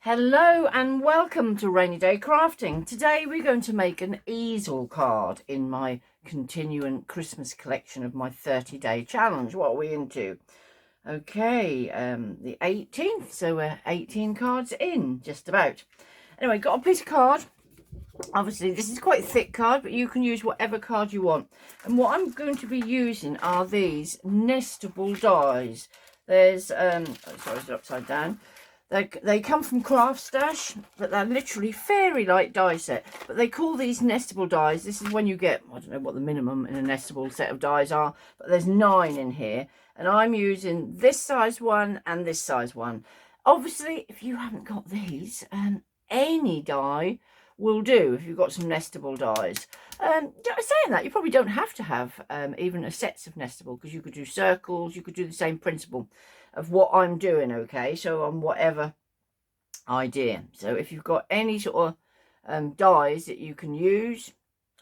Hello and welcome to Rainy Day Crafting. Today we're going to make an easel card in my continuing Christmas collection of my 30-day challenge. What are we into? Okay, the 18th, so we're 18 cards in, just about. Anyway, got a piece of card. Obviously, this is quite a thick card, but you can use whatever card you want. And what I'm going to be using are these nestable dies. There's, sorry, it's upside down. They come from Craft Stash, but they're literally fairy-like die set. But they call these nestable dies. This is when you get, I don't know what the minimum in a nestable set of dies are, but there's 9 in here. And I'm using this size one and this size one. Obviously, if you haven't got these, any die will do if you've got some nestable dies. Saying that, you probably don't have to have even a sets of nestable, because you could do circles, you could do the same principle of what I'm doing, okay? So on whatever idea. So if you've got any sort of dies that you can use,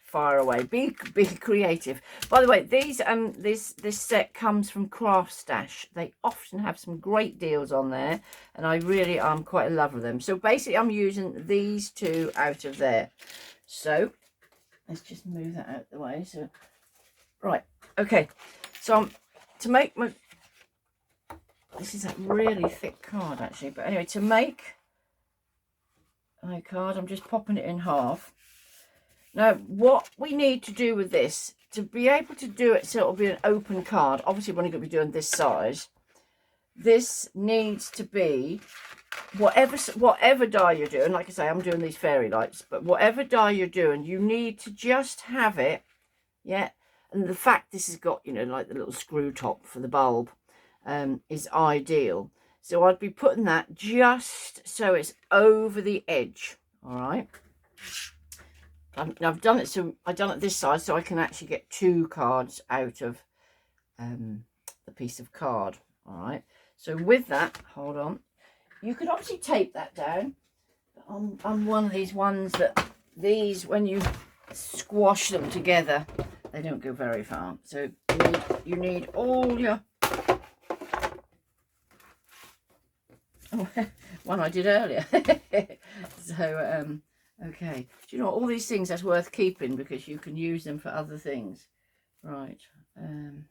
fire away. Be creative. By the way, these this set comes from Craft Stash. They often have some great deals on there, and I really am quite a lover of them. So basically I'm using these two out of there. So let's just move that out of the way. So right, okay, so to make my, this is a really thick card actually, but anyway, to make my card, I'm just popping it in half. Now, what we need to do with this, to be able to do it so it'll be an open card, obviously we're only going to be doing this size, this needs to be, whatever die you're doing, like I say, I'm doing these fairy lights, but whatever die you're doing, you need to just have it, yeah, and the fact this has got, you know, like the little screw top for the bulb, is ideal. So I'd be putting that just so it's over the edge, all right? I've done it, so I've done it this size so I can actually get 2 cards out of the piece of card. All right, so with that, hold on, you could obviously tape that down. I'm one of these ones that these, when you squash them together, they don't go very far. So you need all your one I did earlier. So okay, do you know all these things that's worth keeping because you can use them for other things, right? You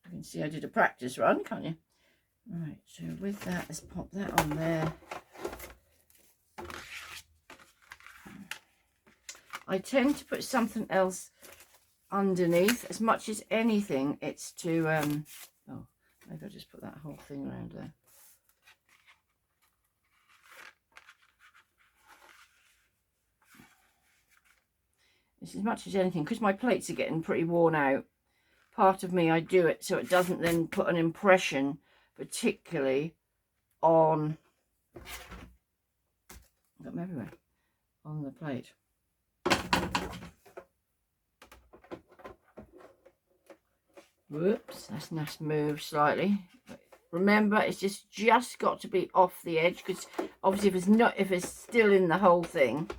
can see I did a practice run, can't you? Right, so with that, let's pop that on there. I tend to put something else underneath. As much as anything, it's to oh, maybe I'll just put that whole thing around there. It's as much as anything, because my plates are getting pretty worn out. Part of me, I do it so it doesn't then put an impression, particularly on, I've got them everywhere, on the plate. Whoops, that's nice move slightly. But remember, it's just got to be off the edge, because obviously if it's still in the whole thing,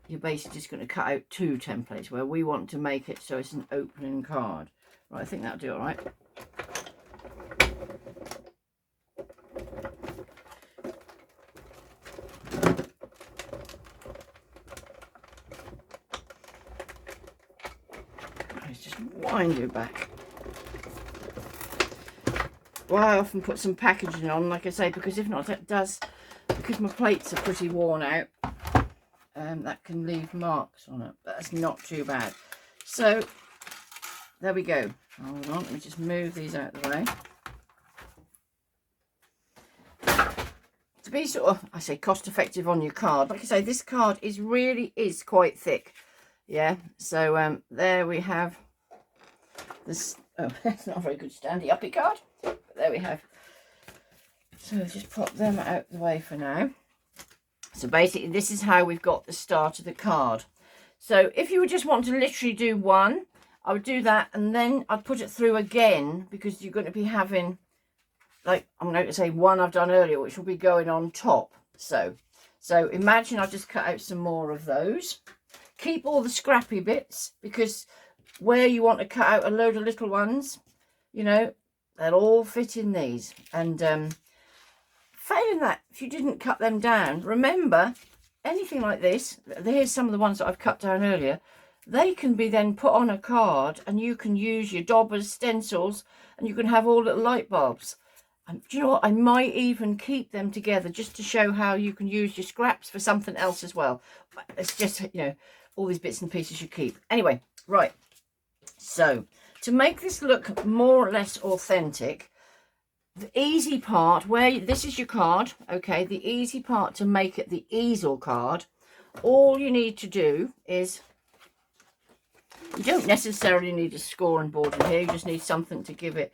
you're basically just going to cut out 2 templates, where we want to make it so it's an opening card. Right, I think that'll do all right. Let's just wind it back. Well, I often put some packaging on, like I say, because if not, it does, because my plates are pretty worn out, that can leave marks on it, but that's not too bad. So there we go. Hold on, let me just move these out of the way. To be sort of, I say, cost effective on your card, like I say, this card really is quite thick, yeah. So there we have this. Oh, that's not a very good standy uppy card, but there we have. So let's just pop them out of the way for now. So basically this is how we've got the start of the card. So if you would just want to literally do one, I would do that, and then I'd put it through again, because you're going to be having, like, I'm going to say one I've done earlier, which will be going on top. So imagine I just cut out some more of those. Keep all the scrappy bits, because where you want to cut out a load of little ones, you know, they'll all fit in these. And Failing that, if you didn't cut them down, remember, anything like this, here's some of the ones that I've cut down earlier, they can be then put on a card, and you can use your daubers, stencils, and you can have all little light bulbs. And do you know what? I might even keep them together just to show how you can use your scraps for something else as well. But it's just, you know, all these bits and pieces you keep. Anyway, right. So to make this look more or less authentic, the easy part, where this is your card, okay, the easy part to make it the easel card, all you need to do is, you don't necessarily need a scoring board in here, you just need something to give it.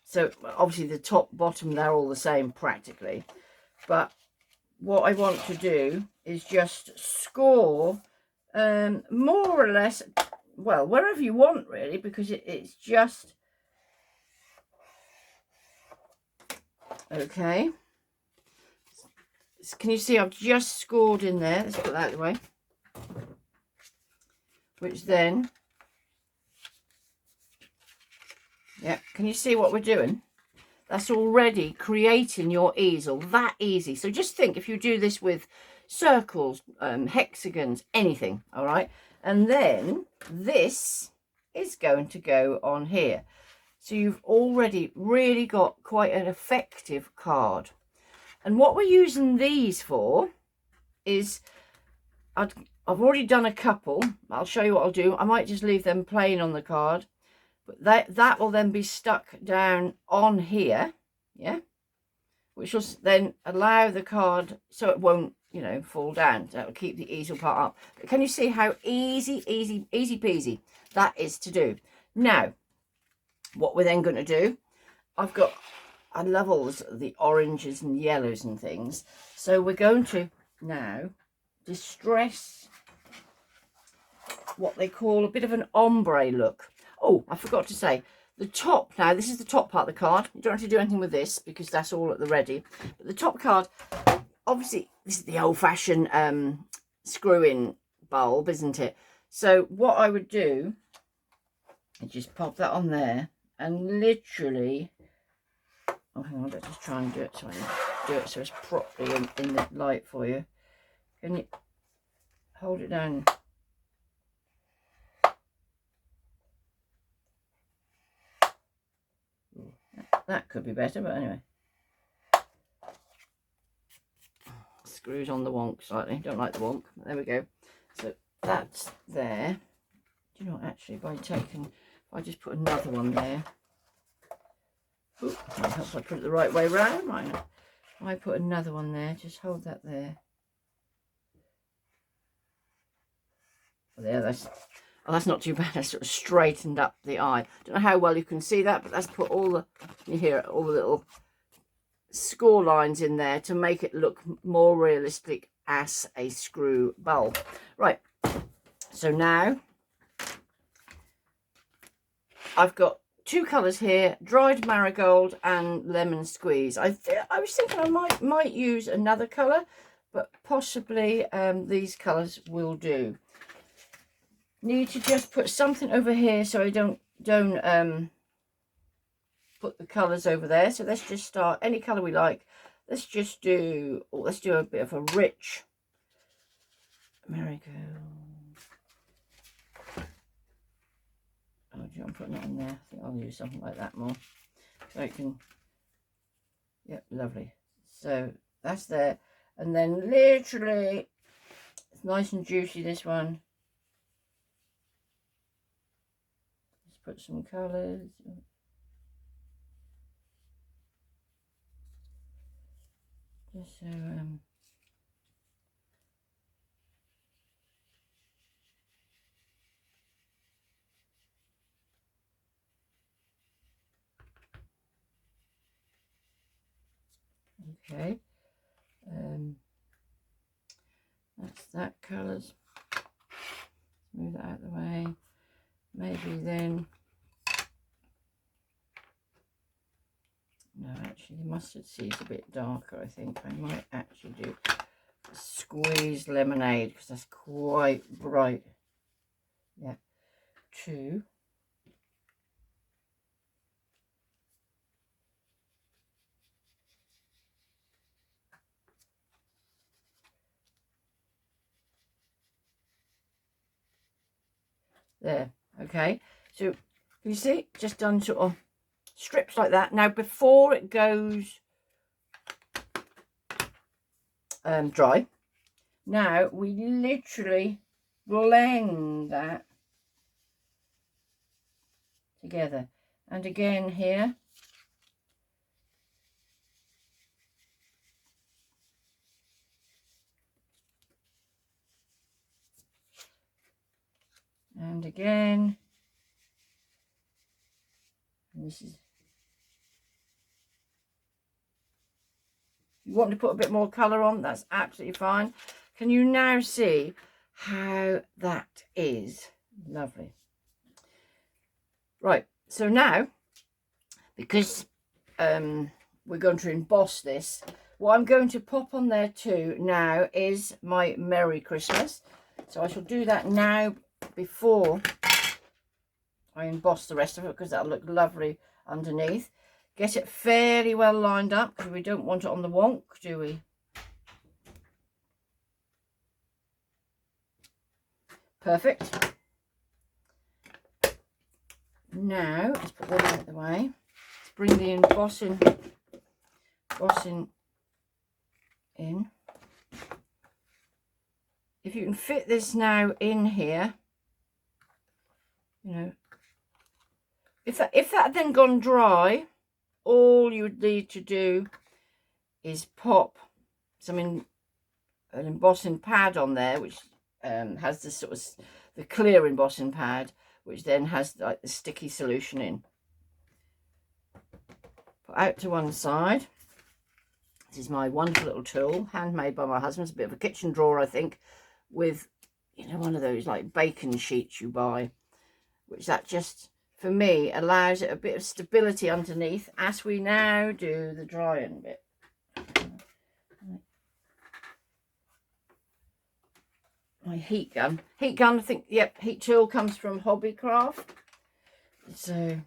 So obviously the top, bottom, they're all the same practically. But what I want to do is just score more or less, well, wherever you want really, because it's just, okay. Can you see I've just scored in there? Let's put that out of the way. Which then, yeah, can you see what we're doing? That's already creating your easel, that easy. So just think, if you do this with circles, hexagons, anything, all right? And then this is going to go on here. So you've already really got quite an effective card. And what we're using these for is, I've already done a couple. I'll show you what I'll do. I might just leave them plain on the card. But that will then be stuck down on here, yeah, which will then allow the card so it won't, you know, fall down. So it will keep the easel part up. But can you see how easy peasy that is to do? Now, what we're then going to do, I love all the oranges and yellows and things. So we're going to now distress what they call a bit of an ombre look. Oh, I forgot to say, the top, now this is the top part of the card. You don't have to do anything with this because that's all at the ready. But the top card, obviously, this is the old-fashioned screw-in bulb, isn't it? So what I would do is just pop that on there and literally, oh, hang on, let's just try and do it so it's properly in the light for you. Can you hold it down? That could be better, but anyway. Screws on the wonk slightly. Don't like the wonk. There we go. So that's there. Do you know what, actually, if I just put another one there. Ooh, that helps I put it the right way round. Right. If I put another one there, just hold that there. There, that's not too bad. I sort of straightened up the eye. Don't know how well you can see that, but let's put all the, you hear it, all the little score lines in there to make it look more realistic as a screw bulb. Right, so now I've got two colours here, dried marigold and lemon squeeze. I was thinking I might use another colour, but possibly these colours will do. Need to just put something over here so I don't put the colours over there. So let's just start any colour we like. Let's just do, let's do a bit of a rich marigold. Oh, I'm putting it on there. I think I'll use something like that more. So it can, yep, lovely. So that's there. And then literally, it's nice and juicy, this one. Put some colours. Just so okay. That's that colours. Move that out of the way. Maybe then, no, actually the mustard seed's a bit darker. I think I might actually do squeezed lemonade because that's quite bright. Yeah, two. There, okay. So you see, just done sort of strips like that. Now before it goes dry, now we literally blend that together. And again here, and again, and this is, you want to put a bit more colour on, that's absolutely fine. Can you now see how that is lovely? Right, so now, because we're going to emboss this, what I'm going to pop on there too now is my Merry Christmas. So I shall do that now before I emboss the rest of it, because that'll look lovely underneath. Get it fairly well lined up, because we don't want it on the wonk, do we? Perfect. Now let's put that out of the way. Let's bring the embossing in. If you can fit this now in here, you know, if that had then gone dry, all you would need to do is pop an embossing pad on there, which has this sort of the clear embossing pad, which then has like the sticky solution in. Put out to one side. This is my wonderful little tool, handmade by my husband. It's a bit of a kitchen drawer, I think, with, you know, one of those like bacon sheets you buy, which that just, for me, allows it a bit of stability underneath as we now do the drying bit. My heat gun, I think, yep, heat tool comes from Hobbycraft. So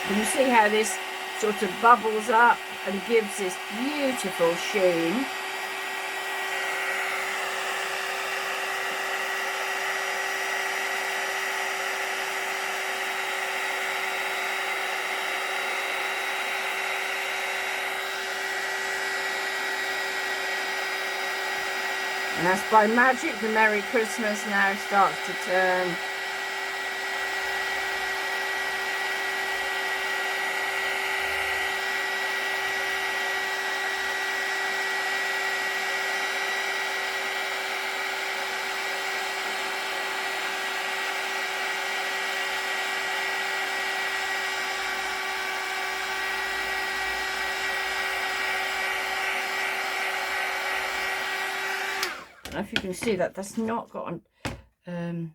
can you see how this sort of bubbles up and gives this beautiful sheen? And as by magic, the Merry Christmas now starts to turn. I don't know if you can see that that's not got I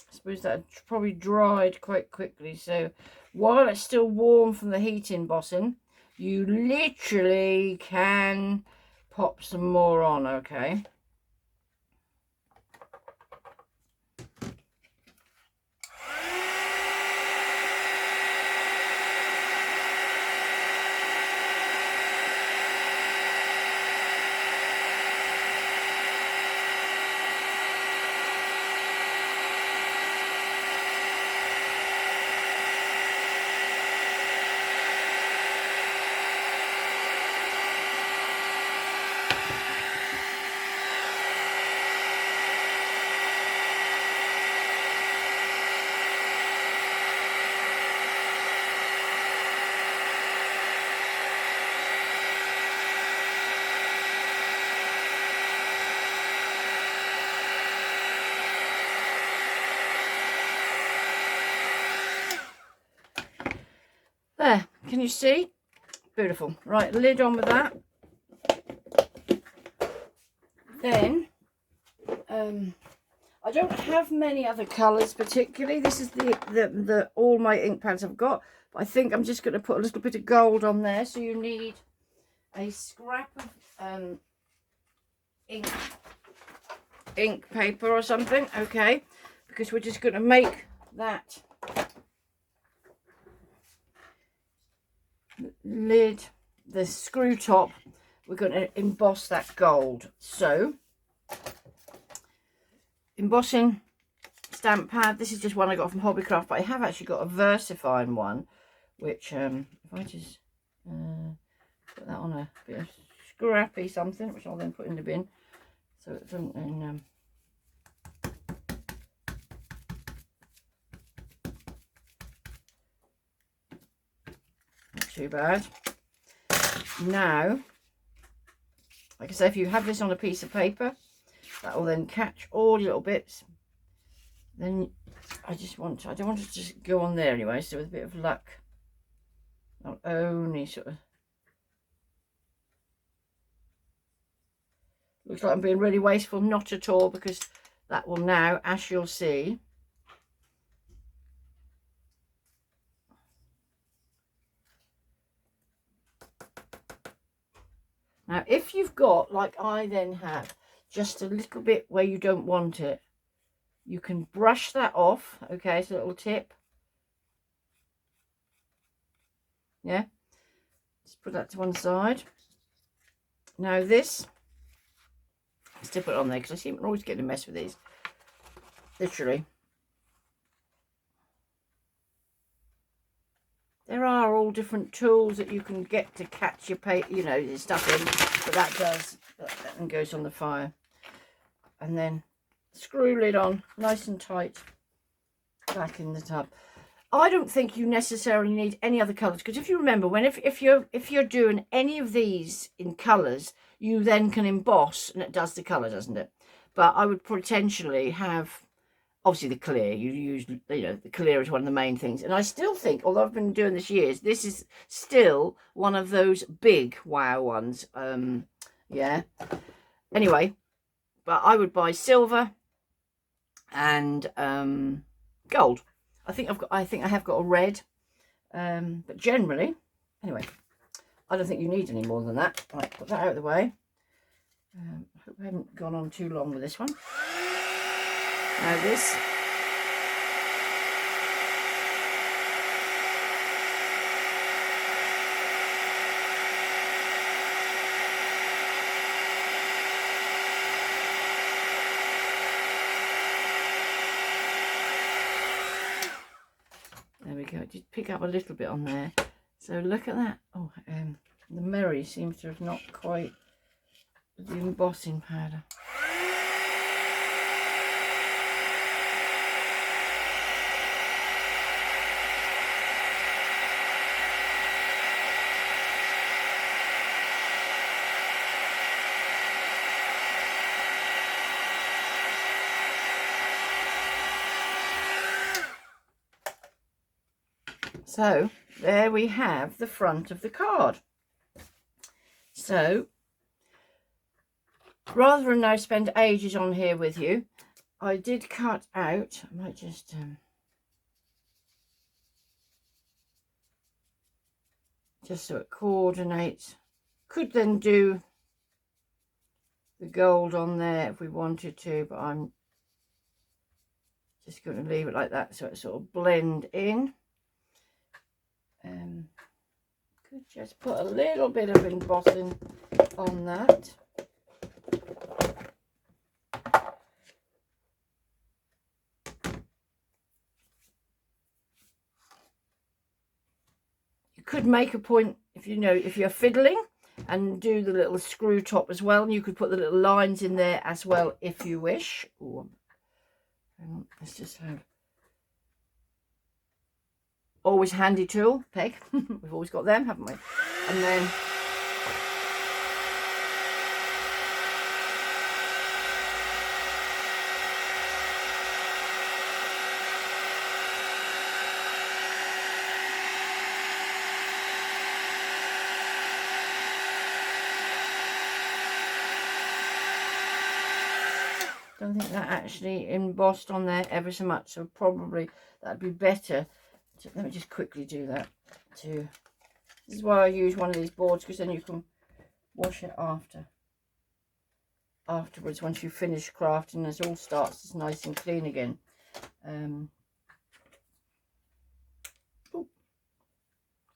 suppose that probably dried quite quickly. So while it's still warm from the heat embossing, you literally can pop some more on, okay? There, can you see? Beautiful. Right, lid on with that. Then I don't have many other colours particularly. This is the all my ink pads I've got. But I think I'm just going to put a little bit of gold on there. So you need a scrap of ink paper or something, okay? Because we're just going to make that lid, the screw top, we're going to emboss that gold. So embossing stamp pad, this is just one I got from Hobbycraft, but I have actually got a VersaFine one, which if I just put that on a bit of scrappy something, which I'll then put in the bin so it doesn't not too bad. Now, like I say, if you have this on a piece of paper, that will then catch all your little bits. Then I don't want to just go on there anyway, so with a bit of luck, I'll only sort of, looks like I'm being really wasteful, not at all, because that will now, as you'll see, now if you've got, like I then have, just a little bit where you don't want it, you can brush that off, okay, so a little tip, yeah, just put that to one side. Now this, still put it on there because I seem to always get a mess with these, literally. There are all different tools that you can get to catch your paper, you know, your stuff in, but that and goes on the fire. And then screw lid on, nice and tight, back in the tub. I don't think you necessarily need any other colours, because if you remember, if you're doing any of these in colours, you then can emboss, and it does the colour, doesn't it? But I would potentially have, obviously the clear, you use, you know, the clear is one of the main things. And I still think, although I've been doing this years, this is still one of those big wow ones. Yeah. Anyway, but I would buy silver and gold. I think I have got a red. But generally, anyway, I don't think you need any more than that. Right, put that out of the way. I hope I haven't gone on too long with this one. Now this, there we go, just pick up a little bit on there. So look at that. Oh, the Merry seems to have not quite the embossing powder. So there we have the front of the card. So rather than now spend ages on here with you, I did cut out, I might just so it coordinates. Could then do the gold on there if we wanted to, but I'm just going to leave it like that so it sort of blend in. Could just put a little bit of embossing on that. You could make a point, if you know, if you're fiddling, and do the little screw top as well, and you could put the little lines in there as well if you wish. Ooh, hang on, let's just have, always handy tool, peg. We've always got them, haven't we? And then Don't think that actually embossed on there ever so much, so probably that'd be better. So let me just quickly do that too. This is why I use one of these boards, because then you can wash it afterwards once you finish crafting. It all starts as nice and clean again.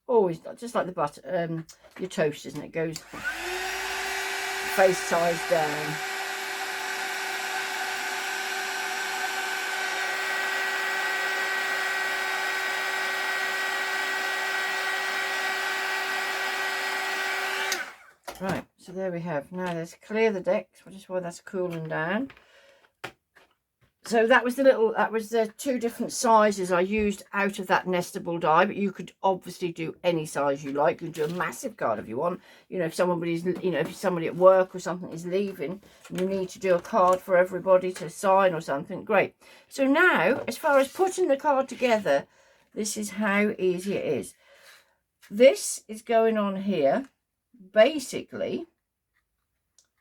Always just like the butter, your toast, isn't it? It goes face size down. Right, so there we have. Now let's clear the decks, which is why that's cooling down. So that was the two different sizes I used out of that nestable die, but you could obviously do any size you like. You can do a massive card if you want. You know, if somebody's, if somebody at work or something is leaving and you need to do a card for everybody to sign or something, great. So now, as far as putting the card together, this is how easy it is. This is going on here, basically,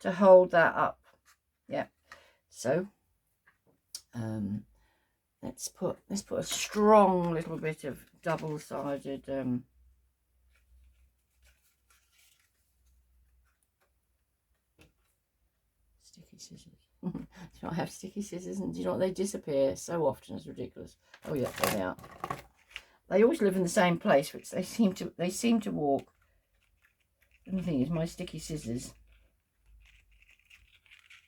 to hold that up. Yeah. So let's put a strong little bit of double-sided sticky scissors. Do you not have sticky scissors? And do you know what, they disappear so often? It's ridiculous. Oh yeah, there they are. They always live in the same place, which they seem to walk. And the thing is, my sticky scissors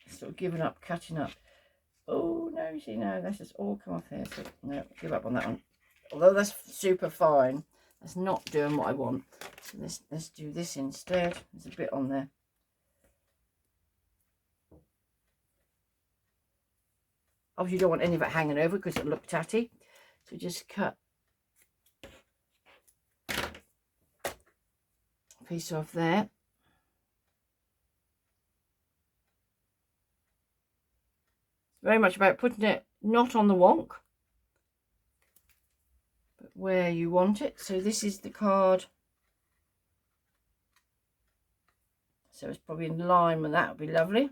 sort of given up cutting up. Oh no, see, no, that's just all come off here. So no, give up on that one. Although that's super fine, that's not doing what I want. So let's do this instead. There's a bit on there. Obviously, you don't want any of it hanging over because it'll look tatty. So just cut a piece off there. Very much about putting it not on the wonk, but where you want it. So this is the card. So it's probably in line with that. Would be lovely.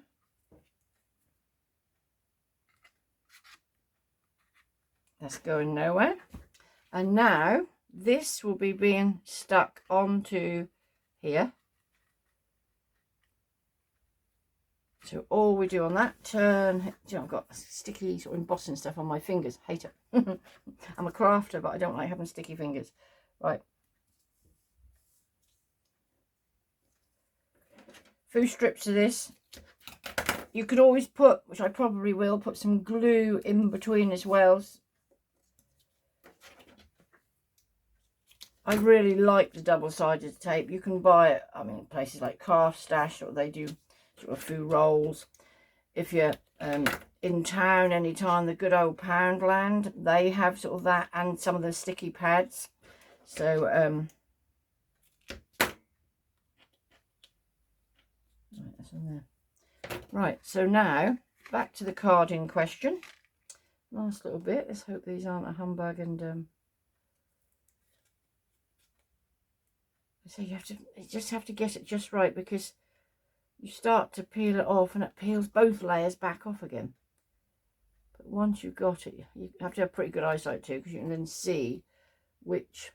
That's going nowhere. And now this will be being stuck onto here. So all we do on that, turn, you know, I've got sticky sort of embossing stuff on my fingers. Hate it. I'm a crafter, but I don't like having sticky fingers. Right. Few strips of this. You could always put, which I probably will, put some glue in between as well. I really like the double-sided tape. You can buy it, I mean, places like Craft Stash, or they do sort of a few rolls. If you're in town anytime, the good old Poundland, they have sort of that and some of the sticky pads. So right, that's on there. Right, so now back to the card in question. Last little bit. Let's hope these aren't a humbug. And so you just have to get it just right, because you start to peel it off and it peels both layers back off again. But once you've got it, you have to have pretty good eyesight too, because you can then see which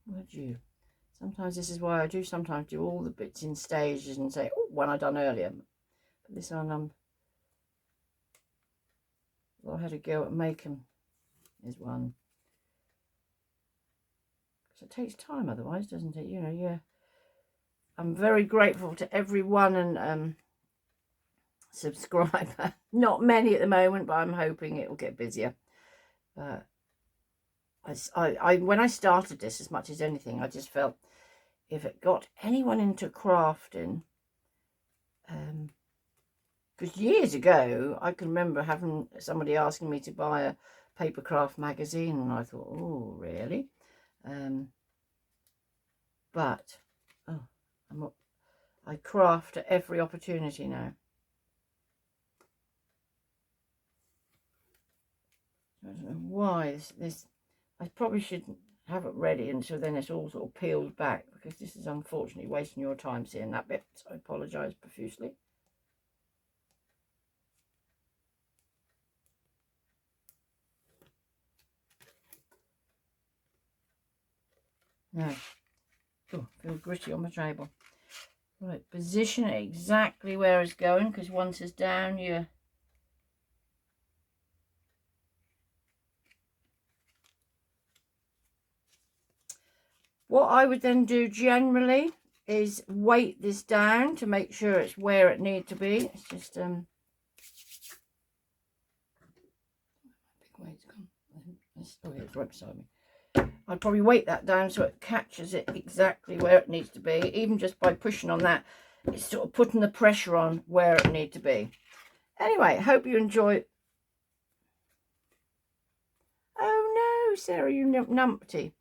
would you? Sometimes this is why I do sometimes do all the bits in stages and say, oh, one I done earlier. But this one well, I had a go at making is one. Because it takes time otherwise, doesn't it? You know, yeah. I'm very grateful to everyone and subscriber. Not many at the moment, but I'm hoping it will get busier. I when I started this, as much as anything, I just felt if it got anyone into crafting, because years ago I can remember having somebody asking me to buy a papercraft magazine, and I thought, oh really? But I craft at every opportunity now. I don't know why this I probably should have it ready, and so then it's all sort of peeled back, because this is unfortunately wasting your time seeing that bit, so I apologise profusely. No. Oh, feel gritty on my table. Right, position it exactly where it's going, because once it's down, you what I would then do generally is weight this down to make sure it's where it needs to be. It's just big weight's gone. Oh, yeah, it's right beside me. I'd probably weight that down so it catches it exactly where it needs to be. Even just by pushing on that, it's sort of putting the pressure on where it needs to be. Anyway, hope you enjoy. Oh no, Sarah, you numpty.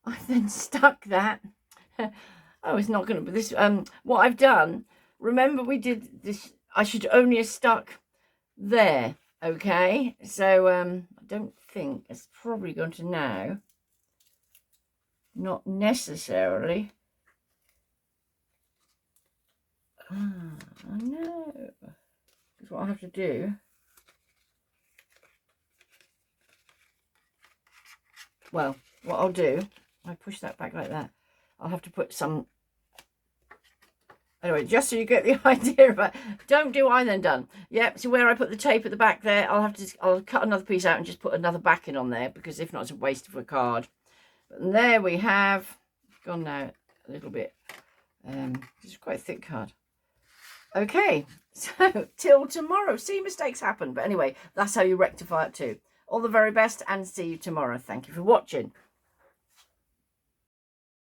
I then stuck that. Oh, it's not going to be this. What I've done, remember we did this, I should only have stuck there, okay? So I don't think it's probably going to now. Not necessarily. I know. Because what I have to do, well, what I'll do, I push that back like that. I'll have to put some, anyway, just so you get the idea of it. Don't do I then done. Yep, so where I put the tape at the back there, I'll cut another piece out and just put another backing on there, because if not, it's a waste of a card. But there we have, gone now a little bit. It's quite a thick card. Okay, so till tomorrow. See, mistakes happen, but anyway, that's how you rectify it too. All the very best, and see you tomorrow. Thank you for watching.